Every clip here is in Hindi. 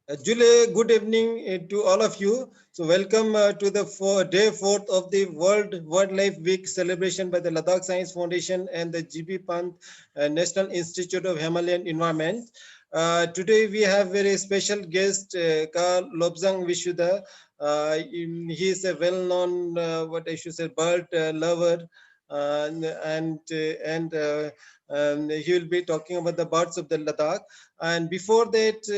Julie, good evening to all of you. So welcome to the day 4th of the World Wildlife Week celebration by the Ladakh Science Foundation and the GB Pant National Institute of Himalayan Environment. Today we have very special guest, Karl Lobsang Vishuddha. He is a well-known, what I should say, bird lover, and he will be talking about the birds of the Ladakh. And before that,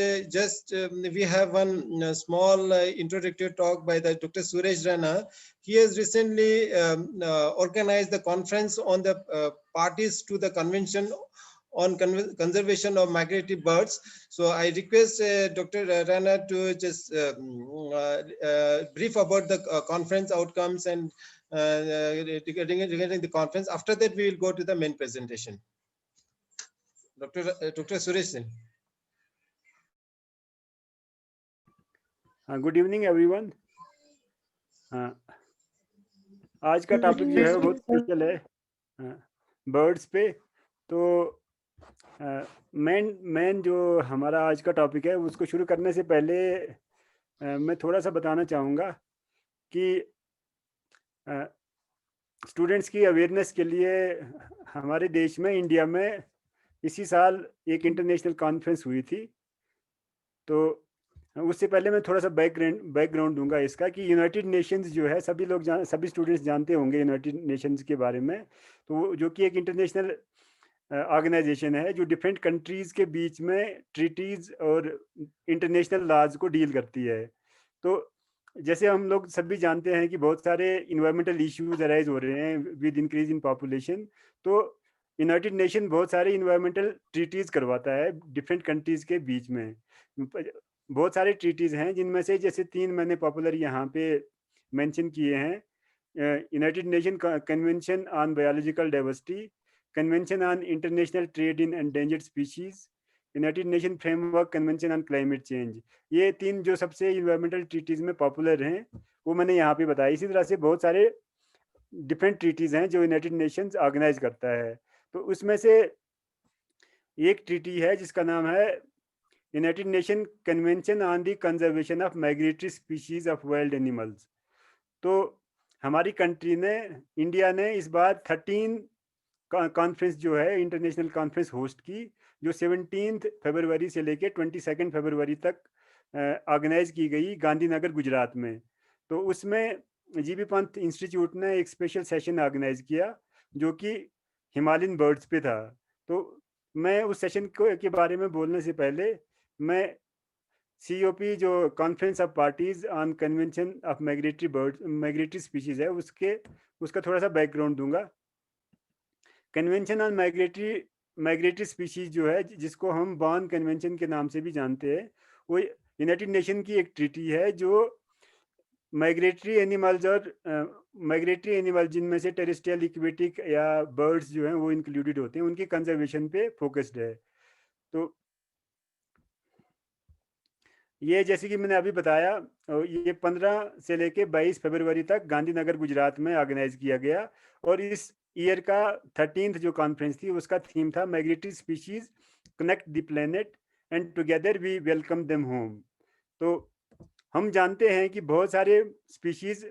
we have one small introductory talk by the Dr. Suresh Rana. He has recently organized the conference on the parties to the convention on conservation of migratory birds. So I request Dr. Rana to just brief about the conference outcomes and regarding the conference. After that, we will go to the main presentation. Dr. Suresh Sen. Good evening everyone. आज का टॉपिक जो है बहुत स्पेशल है बर्ड्स पे। तो मेन जो हमारा आज का टॉपिक है उसको शुरू करने से पहले मैं थोड़ा सा बताना चाहूँगा कि स्टूडेंट्स की अवेयरनेस के लिए हमारे देश में, इंडिया में इसी साल एक इंटरनेशनल कॉन्फ्रेंस हुई थी। तो उससे पहले मैं थोड़ा सा बैकग्राउंड दूंगा इसका कि यूनाइटेड नेशंस जो है, सभी स्टूडेंट्स जानते होंगे यूनाइटेड नेशंस के बारे में। तो जो कि एक इंटरनेशनल ऑर्गेनाइजेशन है जो डिफरेंट कंट्रीज़ के बीच में ट्रीटीज़ और इंटरनेशनल लॉज को डील करती है। तो जैसे हम लोग सभी जानते हैं कि बहुत सारे इन्वायरमेंटल इश्यूज अराइज हो रहे हैं विद इंक्रीज इन पॉपुलेशन। तो यूनाइटेड नेशन बहुत सारे इन्वायरमेंटल ट्रीटीज़ करवाता है डिफरेंट कंट्रीज़ के बीच में। बहुत सारे ट्रीटीज़ हैं जिनमें से जैसे 3 मैंने पॉपुलर यहाँ पे मेंशन किए हैं। United nation convention on biological diversity, convention on international trade in endangered species, United nation framework convention on climate change. ये 3 जो सबसे इन्वायरमेंटल ट्रीटीज़ में पॉपुलर हैं वो मैंने यहाँ पे बताया। इसी तरह से बहुत सारे डिफरेंट ट्रीटीज़ हैं जो यूनाइटेड नेशंस ऑर्गेनाइज करता है। तो उसमें से एक ट्रीटी है जिसका नाम है United nation convention on the conservation of migratory species of wild animals. तो हमारी कंट्री ने, इंडिया ने इस बार 13 कॉन्फ्रेंस जो है इंटरनेशनल कॉन्फ्रेंस होस्ट की, जो 17 फरवरी से लेके 22 फरवरी तक ऑर्गेनाइज की गई गांधीनगर गुजरात में। तो उसमें जीबी पंत इंस्टीट्यूट ने एक स्पेशल सेशन ऑर्गेनाइज किया जो कि हिमालयन बर्ड्स पे था। तो मैं उस सेशन के बारे में बोलने से पहले मैं COP जो conference of parties on convention of migratory species है उसका थोड़ा सा बैकग्राउंड दूंगा। कन्वेंशन ऑन माइग्रेटरी स्पीशीज जो है, जिसको हम बॉर्न कन्वेंशन के नाम से भी जानते हैं, वो यूनाइटेड नेशन की एक ट्रीटी है जो माइग्रेटरी एनिमल जिनमें से टेरेस्ट्रियल, एक्वेटिक या बर्ड्स जो हैं वो इंक्लूडेड होते हैं, उनकी कंजर्वेशन पे फोकस्ड है। तो ये जैसे कि मैंने अभी बताया, ये 15 से लेके 22 फरवरी तक गांधीनगर गुजरात में ऑर्गेनाइज किया गया। और इस ईयर का 13th जो कॉन्फ्रेंस थी उसका थीम था migratory species connect the planet and together we welcome them home. तो हम जानते हैं कि बहुत सारे स्पीशीज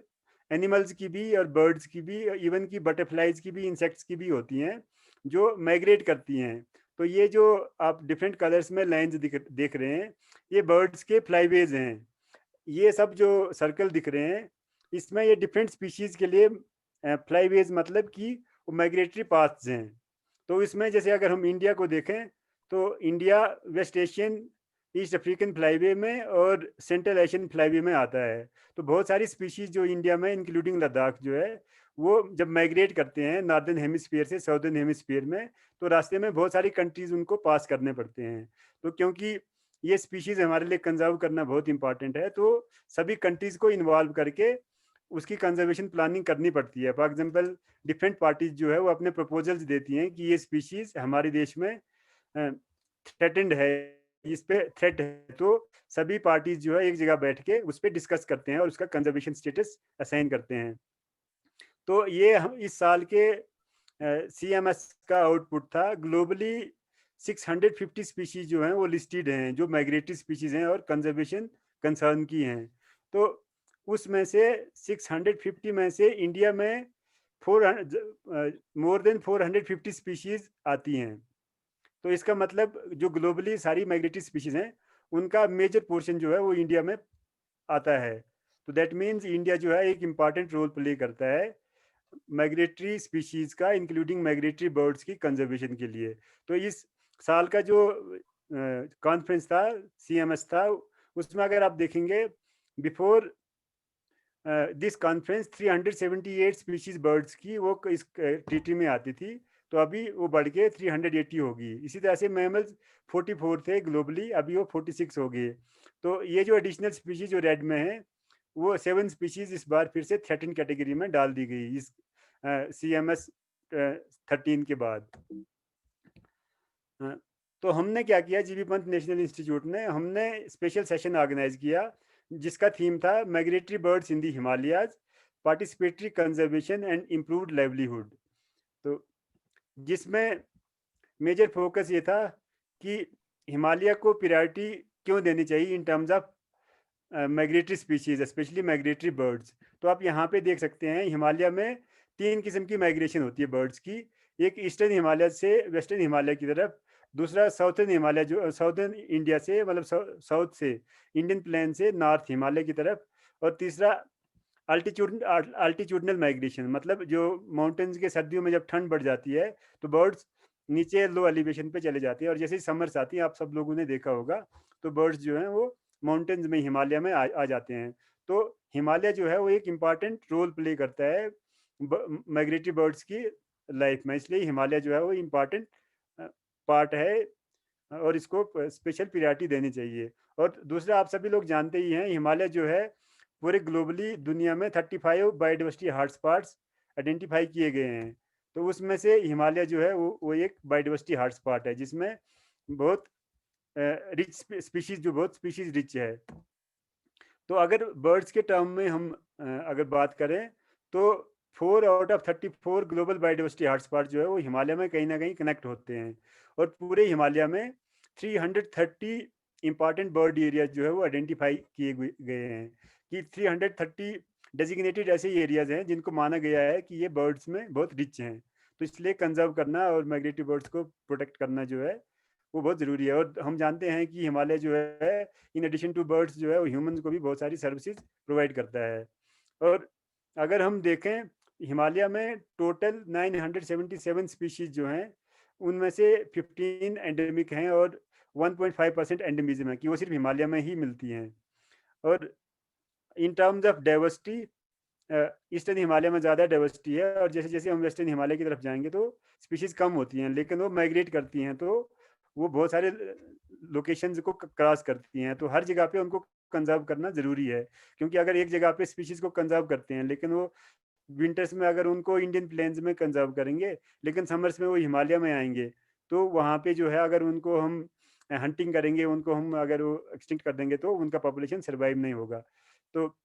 एनिमल्स की भी और बर्ड्स की भी, इवन की बटरफ्लाइज की भी, इंसेक्ट्स की भी होती हैं जो माइग्रेट करती हैं। तो ये जो आप डिफरेंट कलर्स में लाइंस देख रहे हैं, ये बर्ड्स के फ्लाईवेज हैं। ये सब जो सर्कल दिख रहे हैं इसमें ये डिफरेंट स्पीशीज के लिए फ्लाईवेज मतलब कि माइग्रेटरी पाथ्स हैं। तो इसमें जैसे अगर हम इंडिया को देखें तो India West Asian, East African flyway में और सेंट्रल एशियन फ्लाईवे में आता है। तो बहुत सारी स्पीशीज जो इंडिया में, इंक्लूडिंग लद्दाख जो है, वो जब माइग्रेट करते हैं नॉर्दर्न हेमिस्फीयर से साउदर्न हेमिस्फीयर में, तो रास्ते में बहुत सारी कंट्रीज उनको पास करने पड़ते हैं। तो क्योंकि ये स्पीशीज हमारे लिए कंजर्व करना बहुत इंपॉर्टेंट है, तो सभी कंट्रीज को इन्वॉल्व करके उसकी कंजर्वेशन प्लानिंग करनी पड़ती है। फॉर एग्जांपल डिफरेंट पार्टीज जो है वो अपने प्रपोजल्स देती हैं कि ये स्पीशीज हमारे देश में थ्रेटेंड है, इस पे थ्रेट है। तो सभी पार्टीज जो है एक जगह बैठ के उस पर डिस्कस करते हैं और उसका कंजर्वेशन स्टेटस असाइन करते हैं। तो ये इस साल के CMS का आउटपुट था। ग्लोबली 650 स्पीशीज जो हैं वो लिस्टेड हैं, जो माइग्रेटरी स्पीशीज हैं और कंजर्वेशन कंसर्न की हैं। तो उसमें से 650 में से इंडिया में 400 मोर देन 450 स्पीशीज आती हैं। तो इसका मतलब जो ग्लोबली सारी माइग्रेटरी स्पीशीज हैं उनका मेजर पोर्शन जो है वो इंडिया में आता है। तो दैट मीन्स इंडिया जो है एक इम्पॉर्टेंट रोल प्ले करता है माइग्रेटरी स्पीशीज का, इंक्लूडिंग माइग्रेटरी बर्ड्स की कंजर्वेशन के लिए। तो इस साल का जो कॉन्फ्रेंस था, CMS था, उसमें अगर आप देखेंगे before this conference 378 species birds की वो इस ट्रीटी में आती थी, तो अभी वो बढ़ के 380 होगी। इसी तरह से मैमल्स 44 थे ग्लोबली, अभी वो 46 हो गए। तो ये जो एडिशनल स्पीशीज जो रेड में है वो 7 स्पीशीज इस बार फिर से थ्रेटन कैटेगरी में डाल दी गई इस CMS 13 के बाद। तो हमने क्या किया, जीबी पंत नेशनल इंस्टीट्यूट ने, हमने स्पेशल सेशन ऑर्गेनाइज किया जिसका थीम था migratory birds in the Himalayas, participatory conservation and improved livelihood. तो जिसमें मेजर फोकस ये था कि हिमालय को प्रायोरिटी क्यों देनी चाहिए in terms of migratory species, specially migratory birds. तो आप यहाँ पे देख सकते हैं हिमालय में 3 किस्म की माइग्रेशन होती है बर्ड्स की। एक ईस्टर्न हिमालय से वेस्टर्न हिमालय की तरफ, दूसरा साउथर्न हिमालय जो साउथर्न इंडिया से मतलब साउथ से इंडियन प्लेन से नॉर्थ हिमालय की तरफ, और तीसरा अल्टीट्यूडनल माइग्रेशन, मतलब जो माउंटेन्स के सर्दियों में जब ठंड बढ़ जाती है तो बर्ड्स नीचे लो एलिवेशन पे चले जाती है, और जैसे ही समर्स आती है आप सब लोगों ने देखा होगा तो बर्ड्स जो हैं वो माउंटेन्स में हिमालय में आ जाते हैं। तो हिमालय जो है वो एक इम्पॉर्टेंट रोल प्ले करता है माइग्रेटरी बर्ड्स की लाइफ में, इसलिए हिमालय जो है वो इम्पॉर्टेंट पार्ट है और इसको स्पेशल प्रायोरिटी देनी चाहिए। और दूसरा, आप सभी लोग जानते ही हैं हिमालय जो है पूरे ग्लोबली दुनिया में 35 बायोडाइवर्सिटी हॉटस्पॉट्स आइडेंटिफाई किए गए हैं। तो उसमें से हिमालय जो है वो एक बायोडाइवर्सिटी हॉटस्पॉट है जिसमें बहुत रिच स्पीशीज, जो बहुत स्पीशीज रिच है। तो अगर बर्ड्स के टर्म में हम अगर बात करें तो 4 out of 34 global biodiversity hotspot जो है वो हिमालय में कहीं ना कहीं कनेक्ट होते हैं, और पूरे हिमालय में 330 इंपॉर्टेंट बर्ड एरिया जो है वो आइडेंटिफाई किए गए हैं, कि 330 डेजिग्नेटेड ऐसे एरियाज हैं जिनको माना गया है कि ये बर्ड्स में बहुत रिच हैं। तो इसलिए कंजर्व करना और माइग्रेटरी बर्ड्स को प्रोटेक्ट करना जो है वो बहुत ज़रूरी है। और हम जानते हैं कि हिमालय जो है इन एडिशन टू बर्ड्स जो है वो ह्यूमंस को भी बहुत सारी सर्विसेज प्रोवाइड करता है। और अगर हम देखें हिमालय में टोटल 977 स्पीशीज जो हैं उनमें से 15 एंडेमिक हैं और 1.5% एंडेमिज्म है, कि वो सिर्फ हिमालय में ही मिलती हैं। और in terms of diversity eastern Himalaya में ज़्यादा डाइवर्सिटी है, और जैसे जैसे हम वेस्टर्न हिमालय की तरफ जाएंगे तो स्पीशीज कम होती हैं, लेकिन वो माइग्रेट करती हैं तो वो बहुत सारे लोकेशंस को क्रॉस करती हैं। तो हर जगह पे उनको कंजर्व करना ज़रूरी है, क्योंकि अगर एक जगह पे स्पीशीज को कंजर्व करते हैं लेकिन वो विंटर्स में अगर उनको इंडियन प्लेन्स में कंजर्व करेंगे लेकिन समर्स में वो हिमालय में आएंगे तो वहाँ पे जो है अगर उनको हम हंटिंग करेंगे, उनको हम अगर वो एक्सटिंक्ट कर देंगे तो उनका पॉपुलेशन सर्वाइव नहीं होगा। तो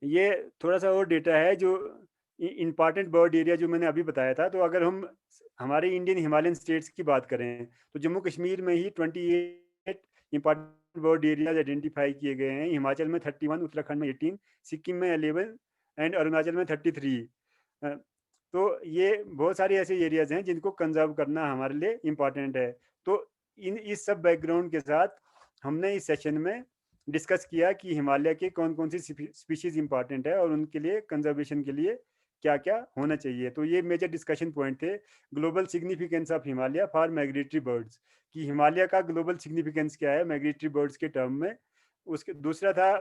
ये थोड़ा सा और डेटा है जो इम्पॉर्टेंट बर्ड एरिया जो मैंने अभी बताया था। तो अगर हम हमारे इंडियन हिमालयन स्टेट्स की बात करें तो जम्मू कश्मीर में ही 28 इम्पॉर्टेंट बर्ड एरियाज आइडेंटिफाई किए गए हैं, हिमाचल में 31, उत्तराखंड में 18, सिक्किम में 11 एंड अरुणाचल में 33। तो ये बहुत सारे ऐसे एरियाज हैं जिनको कंजर्व करना हमारे लिए इम्पॉर्टेंट है। तो इस सब बैकग्राउंड के साथ हमने इस सेशन में डिस्कस किया कि हिमालय के कौन कौन सी स्पीशीज इंपॉर्टेंट है और उनके लिए कंजर्वेशन के लिए क्या क्या होना चाहिए। तो ये मेजर डिस्कशन पॉइंट थे, global significance of Himalaya for migratory birds, कि हिमालय का ग्लोबल सिग्निफिकेंस क्या है माइग्रेटरी बर्ड्स के टर्म में। उसके दूसरा था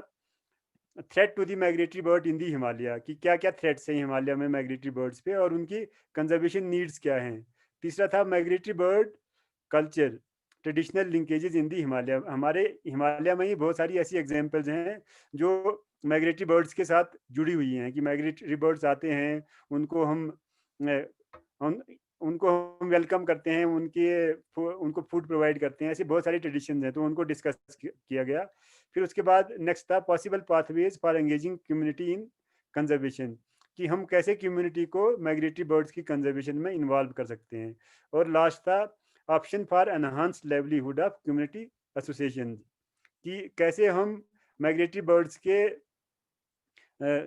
threat to the migratory bird in the Himalaya, कि क्या क्या थ्रेट्स हैं हिमालय में माइग्रेटरी बर्ड्स पे और उनकी कंजर्वेशन नीड्स क्या हैं। तीसरा था migratory bird culture, traditional linkages in the Himalaya. हमारे हिमालय में ही बहुत सारी ऐसी एग्जांपल्स हैं जो माइग्रेटरी बर्ड्स के साथ जुड़ी हुई हैं, कि माइग्रेटरी बर्ड्स आते हैं, उनको हम उनको हम वेलकम करते हैं, उनको फूड प्रोवाइड करते हैं। ऐसी बहुत सारी ट्रेडिशंस हैं, तो उनको डिस्कस किया गया। फिर उसके बाद नेक्स्ट था possible pathways for engaging community in conservation, कि हम कैसे कम्युनिटी को माइग्रेटरी बर्ड्स की कंजर्वेशन में इन्वॉल्व कर सकते हैं। और लास्ट था option for enhanced livelihood of community association, कि कैसे हम माइग्रेटरी बर्ड्स के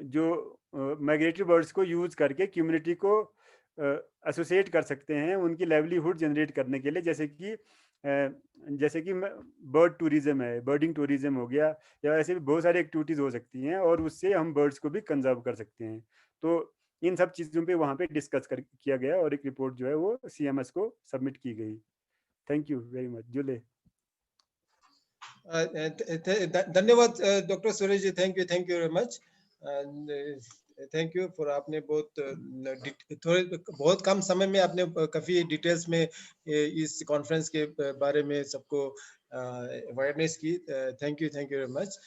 जो माइग्रेटरी बर्ड्स को यूज करके कम्युनिटी को एसोसिएट कर सकते हैं उनकी लाइवलीहुड जनरेट करने के लिए, जैसे कि बर्ड टूरिज्म है, बर्डिंग टूरिज्म हो गया, या ऐसे भी बहुत सारी एक्टिविटीज हो सकती हैं और उससे हम बर्ड्स को भी कंजर्व कर सकते हैं। तो इन सब चीज़ों पे वहाँ पे डिस्कस किया गया और एक रिपोर्ट जो है वो CMS को सबमिट की गई। Thank you very much Julley. धन्यवाद doctor Suresh ji, thank you very much, thank you for, आपने बहुत कम समय में आपने काफी डिटेल्स में इस कॉन्फ्रेंस के बारे में सबको अवेयरनेस की। Thank you very much.